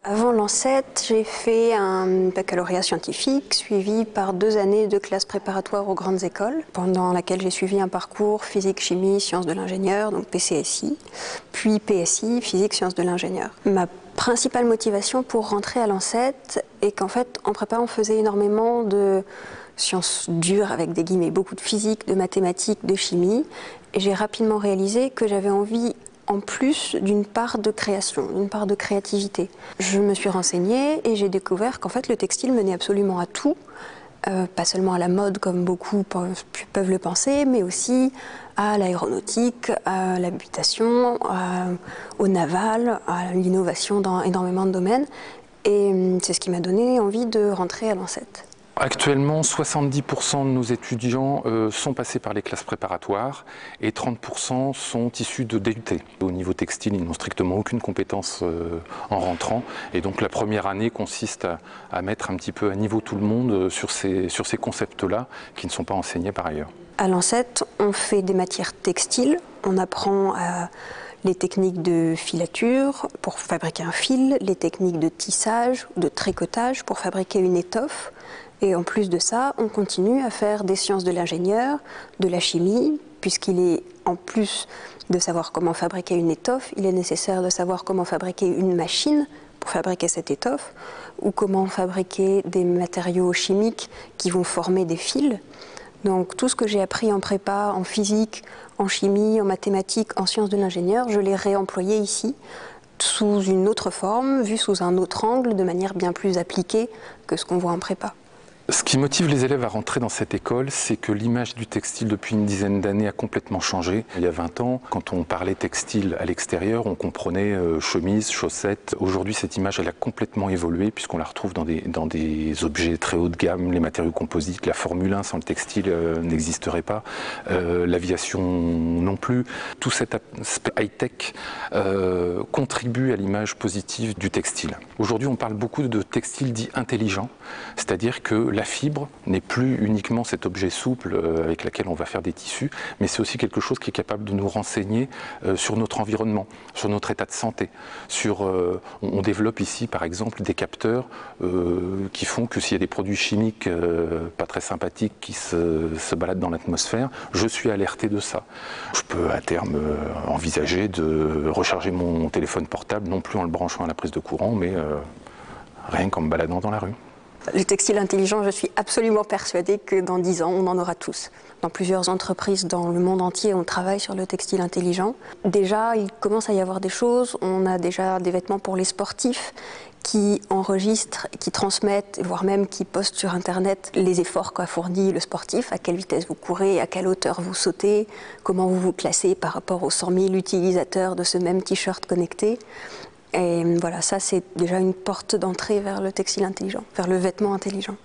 Avant l'ANCET, j'ai fait un baccalauréat scientifique suivi par 2 années de classe préparatoire aux grandes écoles, pendant laquelle j'ai suivi un parcours physique, chimie, sciences de l'ingénieur, donc PCSI, puis PSI, physique, sciences de l'ingénieur. Ma principale motivation pour rentrer à l'ANCET est qu'en fait, en prépa, on faisait énormément de sciences dures, avec des guillemets, beaucoup de physique, de mathématiques, de chimie, et j'ai rapidement réalisé que j'avais envie en plus d'une part de création, d'une part de créativité. Je me suis renseignée et j'ai découvert qu'en fait le textile menait absolument à tout, pas seulement à la mode comme beaucoup peuvent le penser, mais aussi à l'aéronautique, à l'habitation, au naval, à l'innovation dans énormément de domaines. Et c'est ce qui m'a donné envie de rentrer à l'ANCET. Actuellement, 70% de nos étudiants sont passés par les classes préparatoires et 30% sont issus de DUT. Au niveau textile, ils n'ont strictement aucune compétence en rentrant. Et donc la première année consiste à mettre un petit peu à niveau tout le monde sur ces concepts-là qui ne sont pas enseignés par ailleurs. À l'ANCET, on fait des matières textiles, on apprend les techniques de filature pour fabriquer un fil, les techniques de tissage, de tricotage pour fabriquer une étoffe. Et en plus de ça, on continue à faire des sciences de l'ingénieur, de la chimie, puisqu'il est, en plus de savoir comment fabriquer une étoffe, il est nécessaire de savoir comment fabriquer une machine pour fabriquer cette étoffe, ou comment fabriquer des matériaux chimiques qui vont former des fils. Donc tout ce que j'ai appris en prépa, en physique, en chimie, en mathématiques, en sciences de l'ingénieur, je l'ai réemployé ici, sous une autre forme, vu sous un autre angle, de manière bien plus appliquée que ce qu'on voit en prépa. Ce qui motive les élèves à rentrer dans cette école, c'est que l'image du textile depuis une dizaine d'années a complètement changé. Il y a 20 ans, quand on parlait textile à l'extérieur, on comprenait chemise, chaussettes. Aujourd'hui, cette image, elle a complètement évolué puisqu'on la retrouve dans des objets très haut de gamme, les matériaux composites. La Formule 1 sans le textile n'existerait pas. L'aviation non plus. Tout cet aspect high-tech contribue à l'image positive du textile. Aujourd'hui, on parle beaucoup de textile dit intelligent, c'est-à-dire que la fibre n'est plus uniquement cet objet souple avec lequel on va faire des tissus, mais c'est aussi quelque chose qui est capable de nous renseigner sur notre environnement, sur notre état de santé. On développe ici, par exemple, des capteurs qui font que s'il y a des produits chimiques pas très sympathiques qui se baladent dans l'atmosphère, je suis alerté de ça. Je peux à terme envisager de recharger mon téléphone portable, non plus en le branchant à la prise de courant, mais rien qu'en me baladant dans la rue. Le textile intelligent, je suis absolument persuadée que dans 10 ans, on en aura tous. Dans plusieurs entreprises dans le monde entier, on travaille sur le textile intelligent. Déjà, il commence à y avoir des choses. On a déjà des vêtements pour les sportifs qui enregistrent, qui transmettent, voire même qui postent sur Internet les efforts qu'a fourni le sportif, à quelle vitesse vous courez, à quelle hauteur vous sautez, comment vous vous classez par rapport aux 100 000 utilisateurs de ce même t-shirt connecté. Et voilà, ça c'est déjà une porte d'entrée vers le textile intelligent, vers le vêtement intelligent.